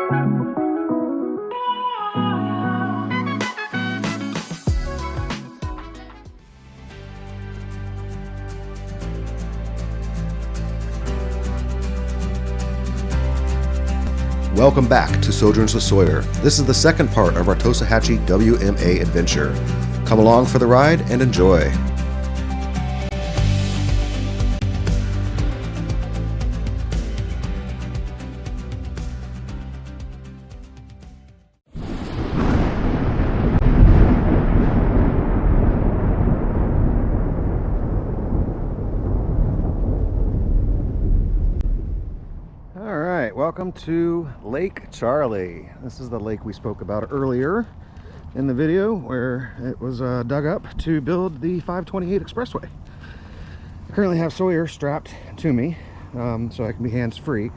Welcome back to Sojourns with Sawyer. This is the second part of our Tosohatchee WMA adventure. Come along for the ride and enjoy. Welcome to Lake Charlie. This is the lake we spoke about earlier in the video where it was dug up to build the 528 expressway. I currently have Sawyer strapped to me so I can be hands-free.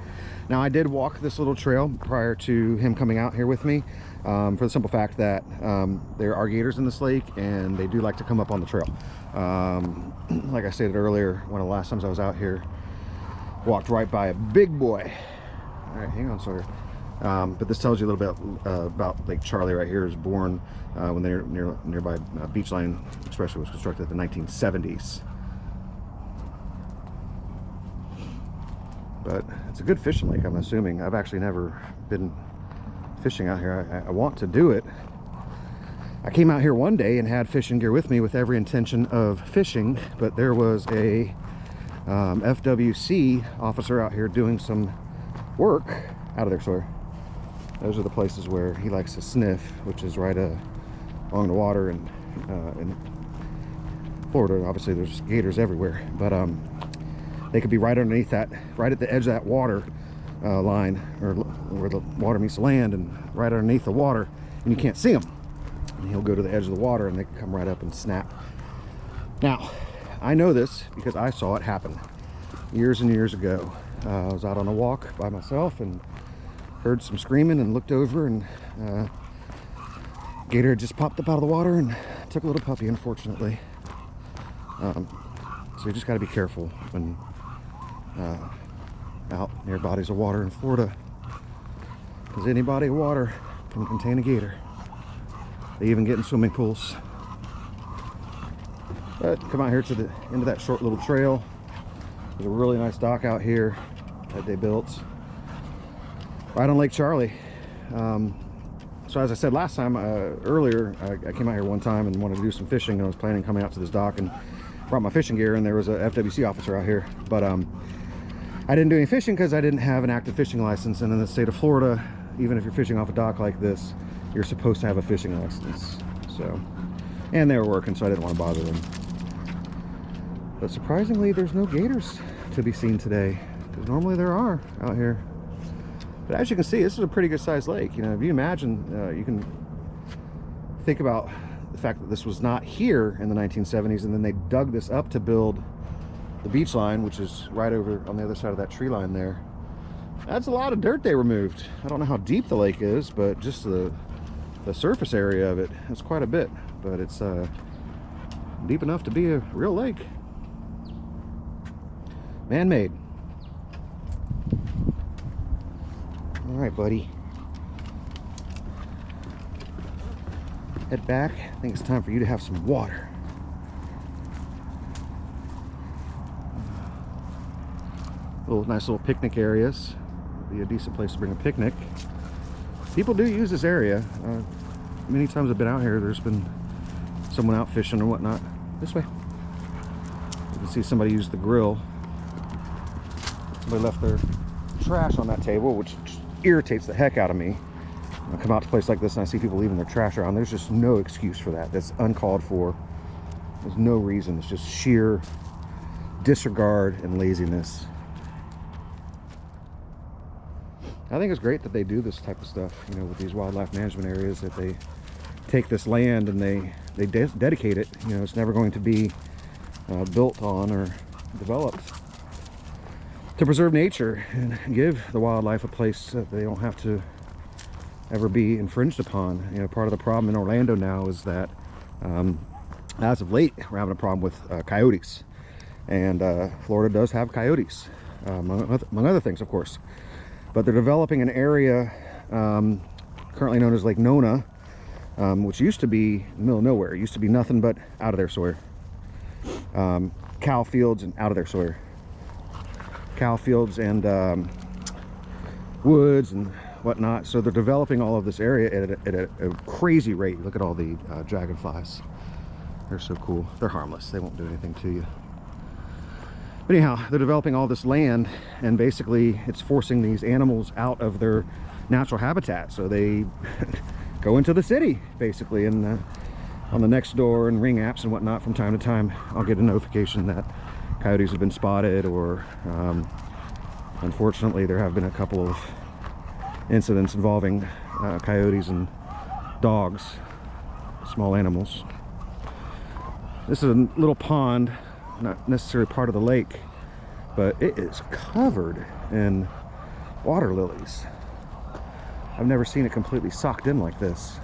Now I did walk this little trail prior to him coming out here with me for the simple fact that there are gators in this lake and they do like to come up on the trail. Like I stated earlier, one of the last times I was out here, walked right by a big boy. All right, hang on, Sawyer. But this tells you a little bit about Lake Charlie right here. It was born when the nearby beach line expressway was constructed in the 1970s. But it's a good fishing lake, I'm assuming. I've actually never been fishing out here. I want to do it. I came out here one day and had fishing gear with me with every intention of fishing, but there was a FWC officer out here doing some work out of there, Sawyer. Those are the places where he likes to sniff, which is right along the water. And in Florida, obviously there's gators everywhere, but they could be right underneath that, right at the edge of that water line, or where the water meets the land, and right underneath the water, and you can't see them. And he'll go to the edge of the water and they come right up and snap. Now I know this because I saw it happen years and years ago. I was out on a walk by myself and heard some screaming and looked over, and gator had just popped up out of the water and took a little puppy, unfortunately. So you just got to be careful when out near bodies of water in Florida, because any body of water can contain a gator. They even get in swimming pools. But come out here to the end of that short little trail. There's a really nice dock out here that they built right on Lake Charlie. So as I said last time, earlier, I came out here one time and wanted to do some fishing, and I was planning on coming out to this dock and brought my fishing gear, and there was a FWC officer out here. But I didn't do any fishing because I didn't have an active fishing license, and in the state of Florida, even if you're fishing off a dock like this, you're supposed to have a fishing license. So, and they were working, so I didn't want to bother them. But surprisingly, there's no gators to be seen today, because normally there are out here. But as you can see, this is a pretty good sized lake. You know, if you imagine, you can think about the fact that this was not here in the 1970s, and then they dug this up to build the beach line, which is right over on the other side of that tree line there. That's a lot of dirt they removed. I don't know how deep the lake is, but just the surface area of it is quite a bit. But it's deep enough to be a real lake. Man-made. All right, buddy. Head back. I think it's time for you to have some water. Nice little picnic areas. Be a decent place to bring a picnic. People do use this area. Many times I've been out here, there's been someone out fishing or whatnot. This way. You can see somebody use the grill. Somebody left their trash on that table, which irritates the heck out of me. I come out to a place like this and I see people leaving their trash around. There's just no excuse for that. That's uncalled for. There's no reason. It's just sheer disregard and laziness. I think it's great that they do this type of stuff, you know, with these wildlife management areas, that they take this land and they dedicate it. You know, it's never going to be built on or developed to preserve nature and give the wildlife a place that they don't have to ever be infringed upon. You know, part of the problem in Orlando now is that as of late we're having a problem with coyotes, and Florida does have coyotes, among other things, of course. But they're developing an area currently known as Lake Nona, which used to be in the middle of nowhere. It used to be nothing but out of there, Sawyer. Cow fields and out of there, Sawyer. Cow fields and woods and whatnot. So they're developing all of this area at a crazy rate. Look at all the dragonflies. They're so cool. They're harmless. They won't do anything to you. But anyhow, they're developing all this land, and basically it's forcing these animals out of their natural habitat. So they go into the city, basically. And on the Nextdoor and Ring apps and whatnot, from time to time, I'll get a notification that coyotes have been spotted, or unfortunately, there have been a couple of incidents involving coyotes and dogs, small animals. This is a little pond, not necessarily part of the lake, but it is covered in water lilies. I've never seen it completely socked in like this.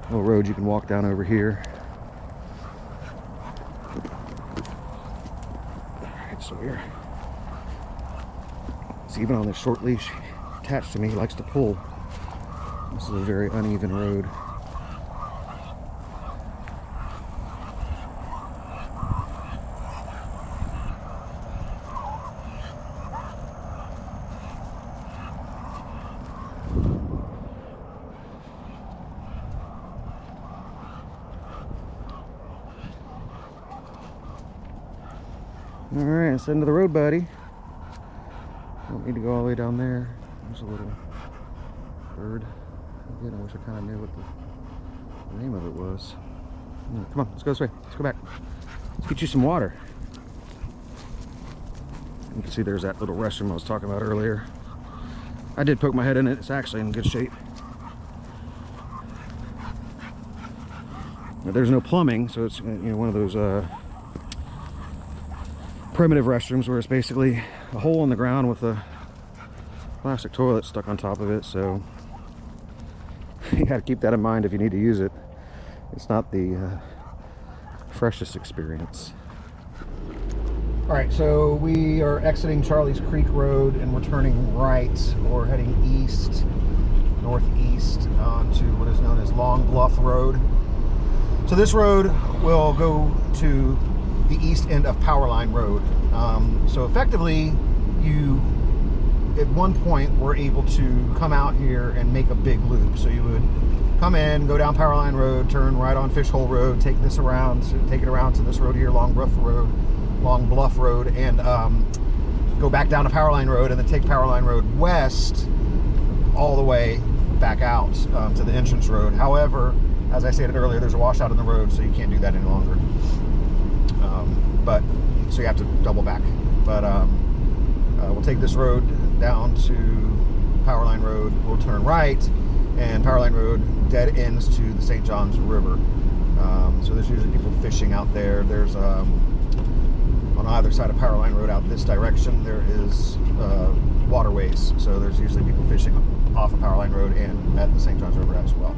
Little road you can walk down over here. Alright, so here. It's even on this short leash attached to me. He likes to pull. This is a very uneven road. Alright, it's the end of the road, buddy. Don't need to go all the way down there. There's a little bird. Again, I wish I kind of knew what the name of it was. Come on, let's go this way. Let's go back. Let's get you some water. You can see there's that little restroom I was talking about earlier. I did poke my head in it. It's actually in good shape. But there's no plumbing, so it's, you know, one of those primitive restrooms where it's basically a hole in the ground with a plastic toilet stuck on top of it. So you got to keep that in mind if you need to use it. It's not the freshest experience. All right, so we are exiting Charlie's Creek Road and we're turning right, or heading east, northeast onto what is known as Long Bluff Road. So this road will go to the east end of Powerline Road. So effectively, you at one point were able to come out here and make a big loop. So you would come in, go down Powerline Road, turn right on Fishhole Road, take this around, so take it around to this road here, Long Bluff Road, and go back down to Powerline Road, and then take Powerline Road west all the way back out to the entrance road. However, as I stated earlier, there's a washout in the road, so you can't do that any longer. So you have to double back. But we'll take this road down to Powerline Road. We'll turn right, and Powerline Road dead ends to the St. Johns River. So there's usually people fishing out there. There's on either side of Powerline Road out this direction, there is waterways. So there's usually people fishing off of Powerline Road and at the St. Johns River as well.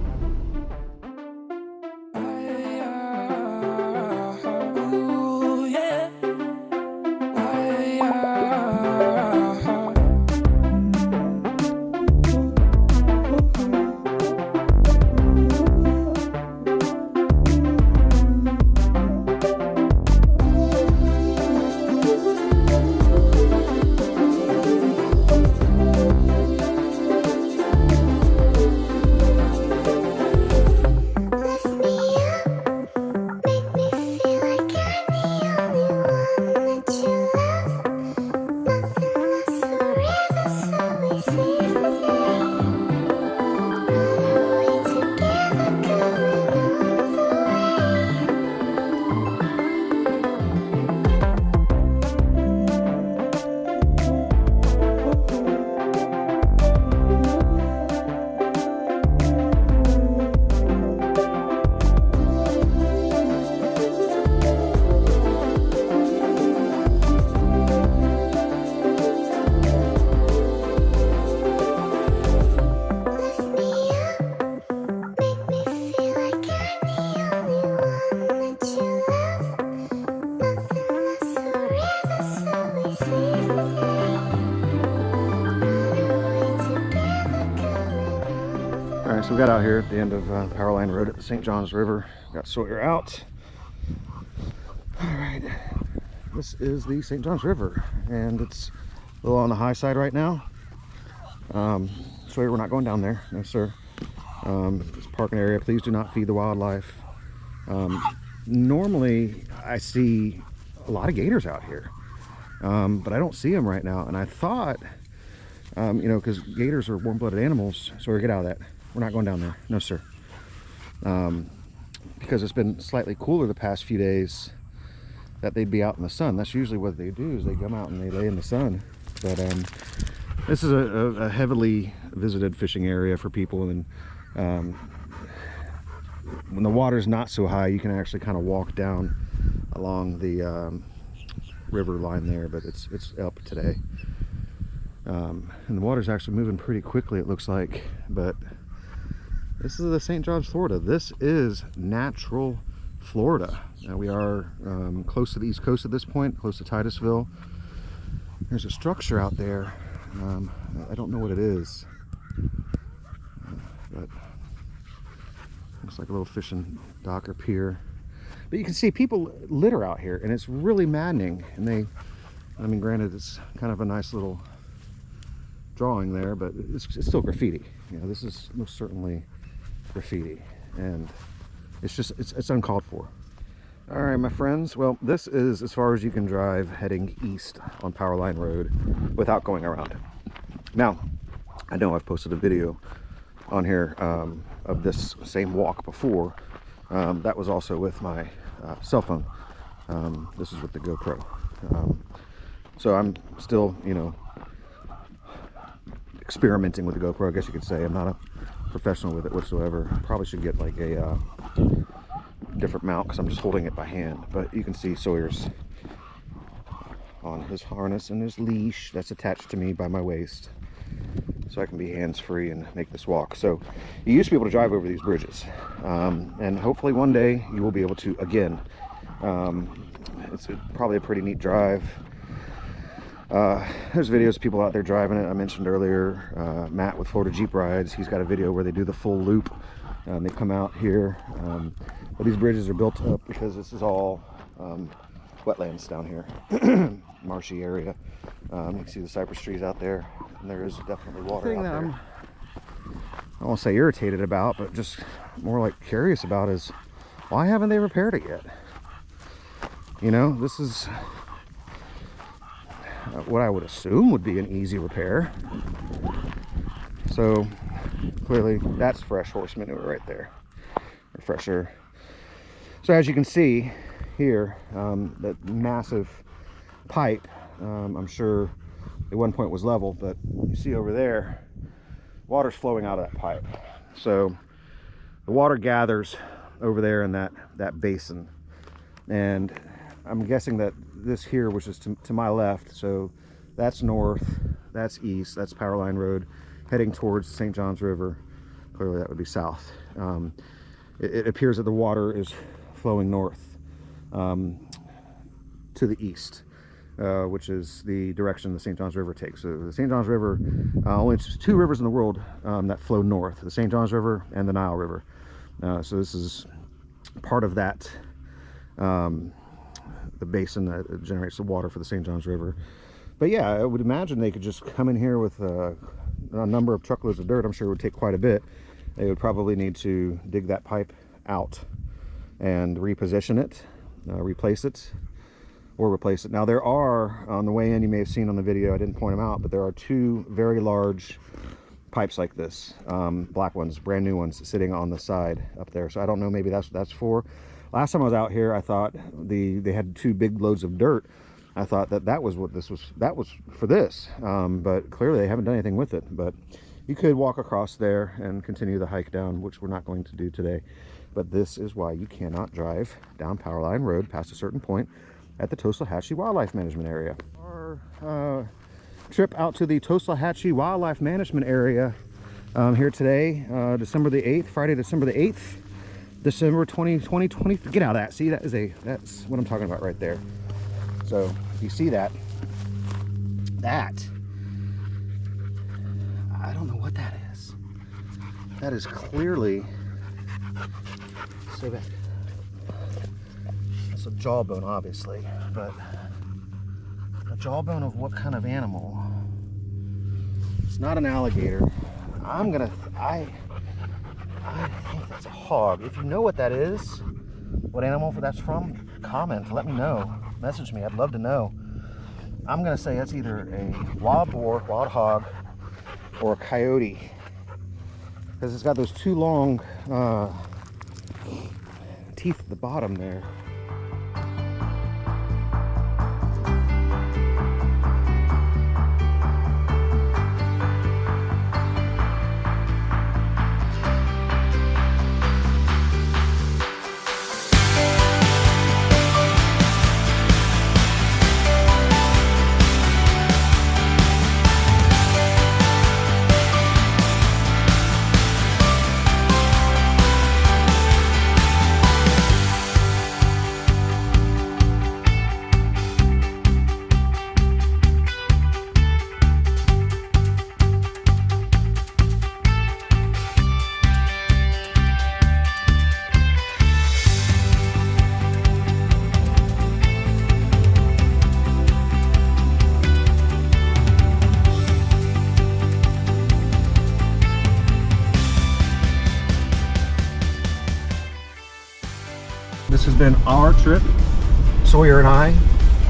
So we got out here at the end of Powerline Road at the St. Johns River. Got Sawyer out. All right, this is the St. Johns River, and it's a little on the high side right now. Sawyer, we're not going down there, no sir. It's a parking area. Please do not feed the wildlife. Normally I see a lot of gators out here, but I don't see them right now. And I thought, you know, because gators are warm-blooded animals. Sawyer, get out of that. We're not going down there, no sir. Because it's been slightly cooler the past few days, that they'd be out in the sun. That's usually what they do, is they come out and they lay in the sun. But this is a heavily visited fishing area for people, and when the water's not so high, you can actually kind of walk down along the river line there, but it's up today. And the water's actually moving pretty quickly, it looks like. But this is the St. Johns, Florida. This is natural Florida. Now we are close to the East Coast at this point, close to Titusville. There's a structure out there. I don't know what it is, but looks like a little fishing dock or pier. But you can see people litter out here, and it's really maddening. And I mean, granted, it's kind of a nice little drawing there, but it's still graffiti. You know, this is most certainly graffiti, and it's uncalled for. All right, my friends, well, this is as far as you can drive heading east on Powerline Road without going around. Now, I know I've posted a video on here of this same walk before. That was also with my cell phone. This is with the GoPro. So I'm still, you know, experimenting with the GoPro, I guess you could say. I'm not a professional with it whatsoever. Probably should get like a different mount, because I'm just holding it by hand. But you can see Sawyer's on his harness and his leash that's attached to me by my waist, so I can be hands-free and make this walk. So you used to be able to drive over these bridges, and hopefully one day you will be able to again. It's probably a pretty neat drive. There's videos of people out there driving it. I mentioned earlier Matt with Florida Jeep Rides. He's got a video where they do the full loop. They come out here, but these bridges are built up because this is all wetlands down here, marshy area. You can see the cypress trees out there, and there is definitely water out there. I won't say irritated about, but just more like curious about is, why haven't they repaired it yet? You know, this is what I would assume would be an easy repair. So clearly that's fresh horse manure right there, or fresher. So as you can see here, that massive pipe, I'm sure at one point was level, but you see over there, water's flowing out of that pipe. So the water gathers over there in that basin, and I'm guessing that this here, which is to my left, so that's north, that's east, that's Powerline Road, heading towards the St. Johns River. Clearly that would be south. It appears that the water is flowing north to the east, which is the direction the St. Johns River takes. So the St. Johns River, only two rivers in the world that flow north, the St. Johns River and the Nile River. So this is part of that, the basin that generates the water for the St. Johns River. But yeah, I would imagine they could just come in here with a number of truckloads of dirt. I'm sure it would take quite a bit. They would probably need to dig that pipe out and reposition it, replace it, or replace it. Now there are, on the way in, you may have seen on the video, I didn't point them out, but there are two very large pipes like this, black ones, brand new ones, sitting on the side up there. So I don't know, maybe that's for. Last time I was out here, I thought they had two big loads of dirt. I thought that was what this was, that was for this, but clearly they haven't done anything with it. But you could walk across there and continue the hike down, which we're not going to do today. But this is why you cannot drive down Powerline Road past a certain point at the Tosohatchee Wildlife Management Area. Our trip out to the Tosohatchee Wildlife Management Area here today, December the 8th, Friday, December the 8th, December 2020. Get out of that. See, that's what I'm talking about right there. So if you see that, I don't know what that is. That is clearly, so that's a jawbone, obviously, but a jawbone of what kind of animal? It's not an alligator. I think that's a hog. If you know what that is, what animal that's from, comment, let me know. Message me, I'd love to know. I'm gonna say that's either a wild boar, wild hog, or a coyote, because it's got those two long teeth at the bottom there. This has been our trip, Sawyer and I,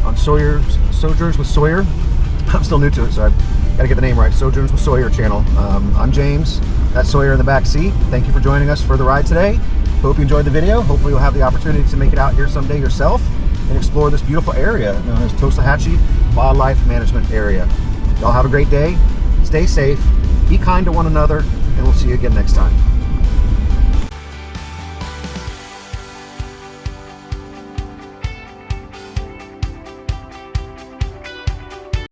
on Sawyer's Sojourns with Sawyer. I'm still new to it, so I've got to get the name right. Sojourns with Sawyer channel. I'm James. That's Sawyer in the back seat. Thank you for joining us for the ride today. Hope you enjoyed the video. Hopefully you'll have the opportunity to make it out here someday yourself and explore this beautiful area known as Tosohatchee Wildlife Management Area. Y'all have a great day. Stay safe. Be kind to one another, and we'll see you again next time.